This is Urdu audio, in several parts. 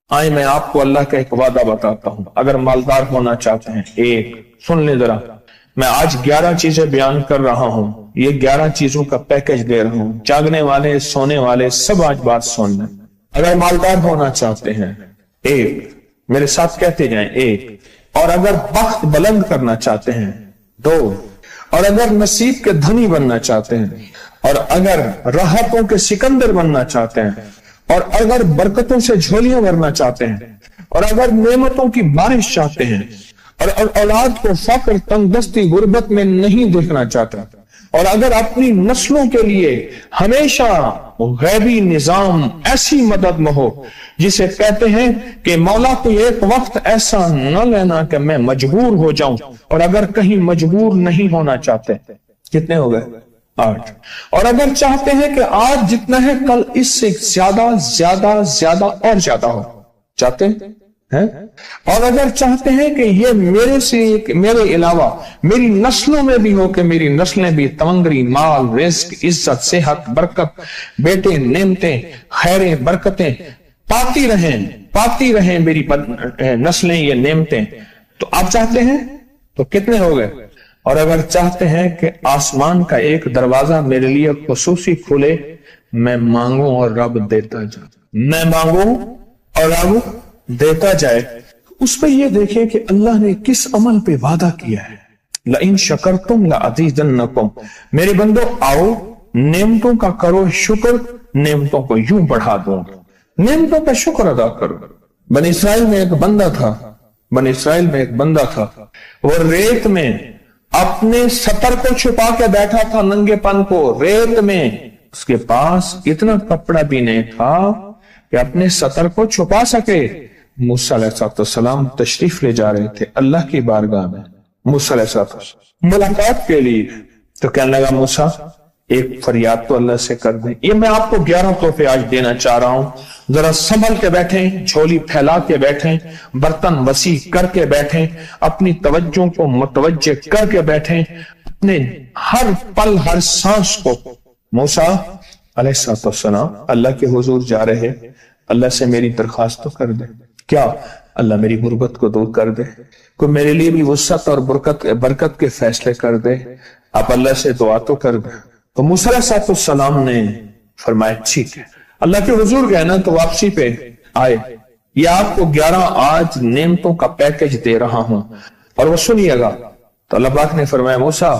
آئے میں آپ کو اللہ کا ایک وعدہ بتاتا ہوں، اگر مالدار ہونا چاہتے ہیں، ایک سن لیں ذرا، میں آج 11 چیزیں بیان کر رہا ہوں، یہ 11 چیزوں کا پیکج دے رہا ہوں، جاگنے والے سونے والے سب آج بات سن لیں۔ اگر مالدار ہونا چاہتے ہیں، ایک، میرے ساتھ کہتے جائیں، ایک، اور اگر بخت بلند کرنا چاہتے ہیں، دو، اور اگر نصیب کے دھنی بننا چاہتے ہیں، اور اگر راحتوں کے سکندر بننا چاہتے ہیں، اور اگر برکتوں سے جھولیاں بھرنا چاہتے ہیں، اور اگر نعمتوں کی بارش چاہتے ہیں، اور اولاد کو فقر، تنگ دستی، غربت میں نہیں دیکھنا چاہتے، اور اگر اپنی نسلوں کے لیے ہمیشہ غیبی نظام ایسی مدد میں ہو جسے کہتے ہیں کہ مولا کو ایک وقت ایسا نہ لینا کہ میں مجبور ہو جاؤں، اور اگر کہیں مجبور نہیں ہونا چاہتے، کتنے ہو گئے؟ 8۔ اور اگر چاہتے ہیں کہ آج جتنا ہے کل اس سے زیادہ زیادہ زیادہ اور زیادہ ہو، چاہتے ہیں؟ اور اگر چاہتے ہیں کہ یہ میرے علاوہ میری نسلوں میں بھی ہو، کہ میری نسلیں بھی تمنگری، مال، رزق، عزت، صحت، برکت، بیٹے، نعمتیں، خیریں، برکتیں پاتی رہیں میری نسلیں یہ نعمتیں، تو آپ چاہتے ہیں؟ تو کتنے ہو گئے؟ اور اگر چاہتے ہیں کہ آسمان کا ایک دروازہ میرے لیے خصوصی کھلے، میں مانگوں اور رب دیتا جائے، میں مانگوں اور رب دیتا جائے، اس پہ یہ دیکھیں کہ اللہ نے کس عمل پہ وعدہ کیا ہے۔ لَإِن شَكَرْتُمْ لَأَزِيدَنَّكُمْ، میرے بندو آؤ نعمتوں کا کرو شکر، نعمتوں کو یوں بڑھا دوں، نعمتوں کا شکر ادا کرو۔ بنی اسرائیل میں ایک بندہ تھا، وہ ریت میں اپنے سطر کو چھپا کے بیٹھا تھا، ننگے پن کو ریت میں، اس کے پاس اتنا کپڑا بھی نہیں تھا کہ اپنے سطر کو چھپا سکے۔ موسیٰ علیہ السلام تشریف لے جا رہے تھے اللہ کی بارگاہ میں، موسیٰ علیہ السلام ملاقات کے لیے، تو کہنے لگا موسیٰ ایک فریاد تو اللہ سے کر دیں۔ یہ میں آپ کو 11 تحفے آج دینا چاہ رہا ہوں، ذرا سنبھل کے بیٹھیں، جھولی پھیلا کے بیٹھیں، برتن وسیع کر کے بیٹھیں، اپنی توجہ کو متوجہ کر کے بیٹھیں، اپنے ہر پل ہر سانس کو۔ موسیٰ علیہ السلام اللہ کے حضور جا رہے، اللہ سے میری درخواست تو کر دے، کیا اللہ میری غربت کو دور کر دے، کوئی میرے لیے بھی وسعت اور برکت کے فیصلے کر دے، آپ اللہ سے دعا تو کر دیں۔ تو موسیٰ علیہ السلام نے فرمایا ٹھیک ہے، اللہ کے حضور گئے نا تو واپسی پہ آئے، یہ آپ کو 11 آج نعمتوں کا پیکج دے رہا ہوں، اور وہ سنیے گا۔ تو اللہ پاک نے فرمایا موسیٰ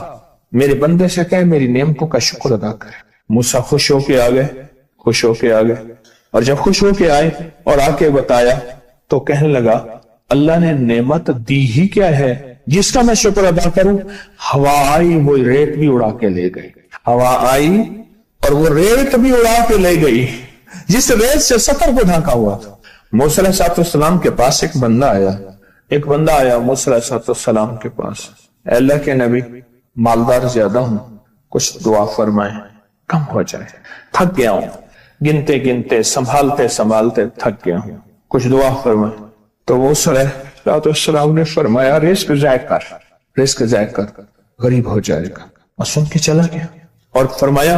میرے بندے سے کہے میری نعمتوں کا شکر ادا کرے۔ موسیٰ خوش ہو کے آ گئے، اور جب خوش ہو کے آئے اور آ کے بتایا تو کہنے لگا اللہ نے نعمت دی ہی کیا ہے جس کا میں شکر ادا کروں؟ ہوا آئی وہ ریت بھی اڑا کے لے گئی، ہوا آئی اور وہ ریت بھی اڑا کے لے گئی جس ریت سے سطر کو ڈھانکا ہوا تھا۔ موسیٰ علیہ السلام کے پاس ایک بندہ آیا موسیٰ علیہ السلام کے پاس، اے اللہ کے نبی مالدار زیادہ ہوں، کچھ دعا فرمائیں کم ہو جائے، تھک گیا ہوں، گنتے سنبھالتے تھک گیا ہوں، کچھ دعا فرمائیں۔ تو موسیٰ علیہ السلام نے فرمایا رزق ضائع کر غریب ہو جائے گا، اور سن کے چلا گیا، اور فرمایا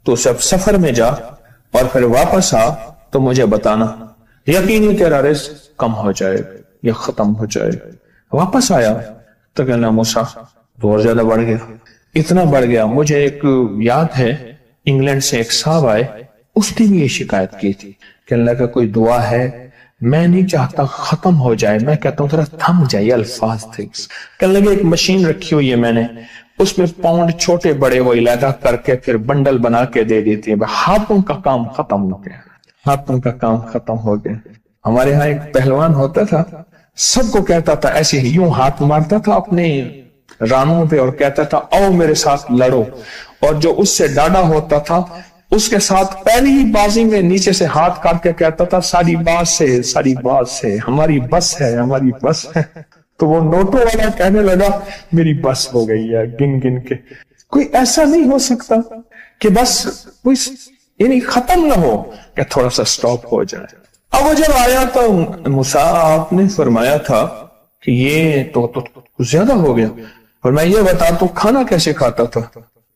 تو سب سفر میں جا اور پھر واپس آ تو مجھے بتانا، یقینی تیرا رزق کم ہو جائے گا یا ختم ہو جائے گا۔ واپس آیا تو کہنا موسیٰ تو اور زیادہ بڑھ گیا، اتنا بڑھ گیا، مجھے ایک یاد ہے انگلینڈ سے ایک صاحب آئے، اس نے بھی یہ شکایت کی تھی، کہنے لگا کوئی دعا ہے، میں نہیں چاہتا ختم ہو جائے، میں کہتا ہوں ذرا تھم جائے الفاظ تھے۔ کہنے لگا ایک مشین رکھی ہوئی ہے میں نے، اس میں پاؤنڈ چھوٹے بڑے وہ علیحدہ کر کے پھر بنڈل بنا کے دے دیتی ہے، ہاتھوں کا کام ختم ہو گیا۔ ہمارے ہاں ایک پہلوان ہوتا تھا، سب کو کہتا تھا ایسے ہی، یوں ہاتھ مارتا تھا اپنے رانوں پہ اور کہتا تھا آؤ میرے ساتھ لڑو، اور جو اس سے ڈاڈا ہوتا تھا اس کے ساتھ پہلی ہی بازی میں نیچے سے ہاتھ کاٹ کے کہتا تھا ساری بات سے ہماری بس ہے۔ تو وہ نوٹوں والا کہنے لگا میری بس ہو گئی ہے گن کے۔ کوئی ایسا نہیں ہو سکتا کہ بس کوئی یعنی ختم نہ ہو، کہ تھوڑا سا سٹاپ ہو جائے۔ اب وہ جب آیا تو موسیٰ آپ نے فرمایا تھا کہ یہ تو زیادہ ہو گیا، اور میں یہ بتا تو کھانا کیسے کھاتا تھا؟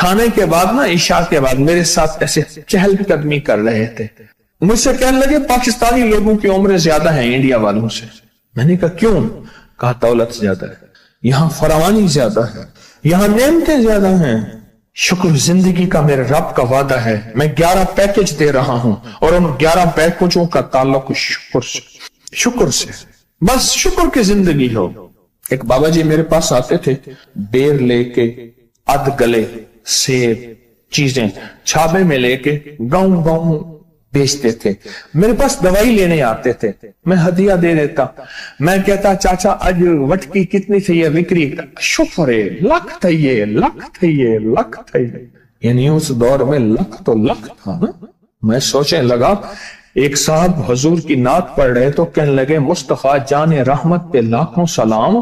کھانے کے بعد نا عشاء کے بعد میرے ساتھ ایسے چہل قدمی کر رہے تھے. مجھ سے کہنے لگے پاکستانی لوگوں کی عمریں زیادہ ہیں انڈیا والوں سے. میں نے کہا کیوں؟ کہا دولت زیادہ ہے, یہاں فراوانی زیادہ ہے, یہاں نعمتیں زیادہ ہیں. شکر زندگی کا میرے رب کا وعدہ ہے, میں 11 پیکج دے رہا ہوں اور ان 11 پیکجوں کا تعلق شکر سے. بس شکر کی زندگی ہو. ایک بابا جی میرے پاس آتے تھے, بیر لے کے, اد گلے, سیب, چیزیں چھابے میں لے کے گاؤں گاؤں بیچتے تھے. میرے پاس دوائی لینے آتے تھے, میں ہدیہ دے دیتا. میں کہتا چاچا آج وٹکی کتنی تھی, یہ وکری. شکر ہے, لکھ تھے, لکھ تھے, لکھ تھے. یعنی اس دور میں لکھ تو لکھ تھا نا. میں سوچنے لگا, ایک صاحب حضور کی نعت پڑھ رہے تو کہنے لگے مصطفیٰ جان رحمت پہ لاکھوں سلام.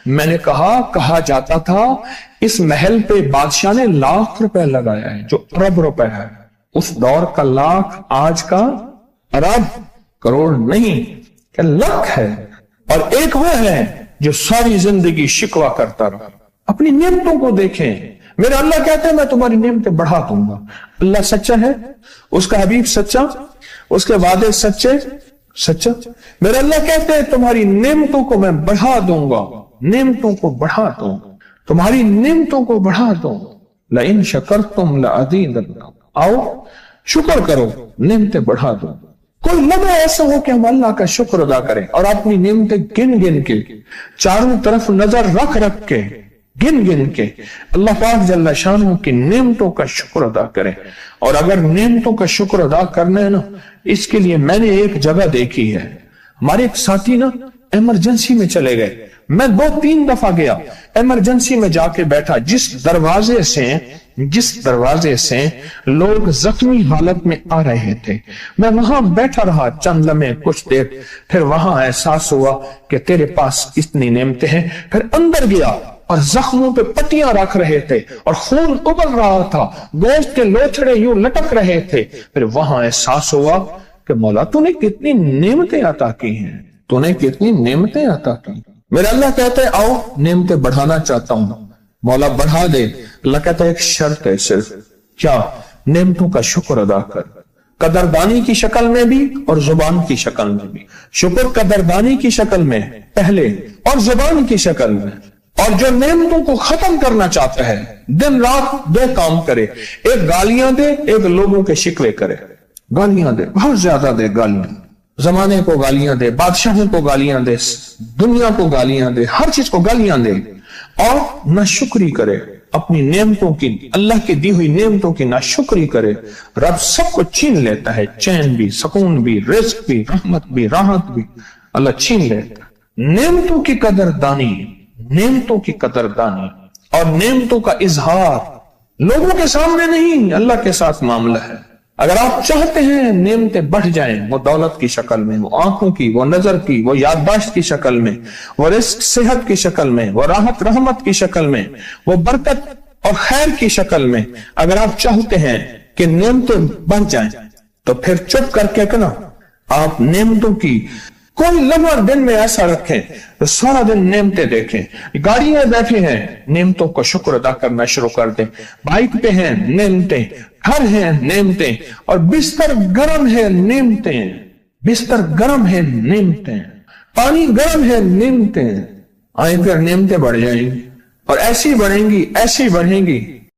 میں نے کہا جاتا تھا اس محل پہ بادشاہ نے لاکھ روپے لگایا ہے, جو ارب روپے ہے. اس دور کا لاکھ آج کا ارب کروڑ نہیں کہ لاکھ ہے. اور ایک وہ ہے جو ساری زندگی شکوہ کرتا رہا. اپنی نعمتوں کو دیکھیں. میرا اللہ کہتا ہے میں تمہاری نعمتیں بڑھا دوں گا. اللہ سچا ہے, اس کا حبیب سچا, اس کے وعدے سچا. میرا اللہ کہتے ہیں تمہاری نعمتوں کو میں بڑھا دوں گا, نعمتوں کو بڑھا دوں گا, تمہاری نعمتوں کو بڑھا دوں گا. لئن شکرتم لأزیدنکم. آؤ شکر کرو, نعمتیں بڑھا دو. کوئی لمحہ ایسا ہو کہ ہم اللہ کا شکر ادا کریں اور اپنی نعمتیں گن گن کے, چاروں طرف نظر رکھ کے, گن گن کے اللہ پاک جل شانہ کی نعمتوں کا شکر ادا کریں. اور اگر نعمتوں کا شکر ادا کرنا ہے نا, اس کے لیے میں نے ایک جگہ دیکھی ہے. ہمارے ایک ساتھی نا ایمرجنسی میں چلے گئے. میں 2-3 دفعہ گیا, ایمرجنسی میں جا کے بیٹھا. جس دروازے سے لوگ زخمی حالت میں آ رہے تھے, میں وہاں بیٹھا رہا چند لمحے, کچھ دیر. پھر وہاں احساس ہوا کہ تیرے پاس اتنی نعمتیں ہیں. پھر اندر گیا اور زخموں پہ پٹیاں رکھ رہے تھے اور خون ابل رہا تھا, گوشت کے لوتھڑے یوں لٹک رہے تھے. پھر وہاں احساس ہوا کہ مولا تو نے کتنی نعمتیں عطا کی ہیں, تو نے کتنی نعمتیں عطا کی. میرا اللہ کہتا ہے آؤ نعمتیں بڑھانا چاہتا ہوں. مولا بڑھا دے. اللہ کہتا ہے ایک شرط ہے صرف, کیا؟ نعمتوں کا شکر ادا کر, قدردانی کی شکل میں بھی اور زبان کی شکل میں بھی. شکر قدردانی کی شکل میں پہلے اور زبان کی شکل میں. اور جو نعمتوں کو ختم کرنا چاہتا ہے دن رات 2 کام کرے, ایک گالیاں دے, ایک لوگوں کے شکوے کرے. گالیاں دے, بہت زیادہ دے گالیاں, زمانے کو گالیاں دے, بادشاہوں کو گالیاں دے, دنیا کو گالیاں دے, ہر چیز کو گالیاں دے. اور ناشکری کرے اپنی نعمتوں کی, اللہ کی دی ہوئی نعمتوں کی ناشکری کرے. رب سب کو چھین لیتا ہے, چین بھی, سکون بھی, رزق بھی, رحمت بھی, راحت بھی, اللہ چھین لیتا ہے. نعمتوں کی قدردانی, نعمتوں کی قدردانی اور نعمتوں کا اظہار لوگوں کے سامنے نہیں, اللہ کے ساتھ معاملہ ہے. اگر آپ چاہتے ہیں نعمتیں بڑھ جائیں, وہ دولت کی شکل میں, وہ آنکھوں کی, وہ نظر کی, وہ یادداشت کی شکل میں, وہ رزق صحت کی شکل میں, وہ راحت رحمت کی شکل میں, وہ برکت اور خیر کی شکل میں, اگر آپ چاہتے ہیں کہ نعمتیں بڑھ جائیں تو پھر چپ کر کے کنا آپ نعمتوں کی کوئی لمحہ دن میں ایسا رکھیں تو سارا دن نعمتیں دیکھیں. گاڑی میں بیٹھے ہیں, نعمتوں کا شکر ادا کرنا شروع کر دیں. بائک پہ ہیں, نعمتیں. گھر ہیں, نعمتیں. اور بستر گرم ہے, نعمتیں. بستر گرم ہے, نعمتیں. پانی گرم ہے, نعمتیں. آئیں پھر نعمتیں بڑھ جائیں گی اور ایسی بڑھیں گی, ایسی بڑھیں گی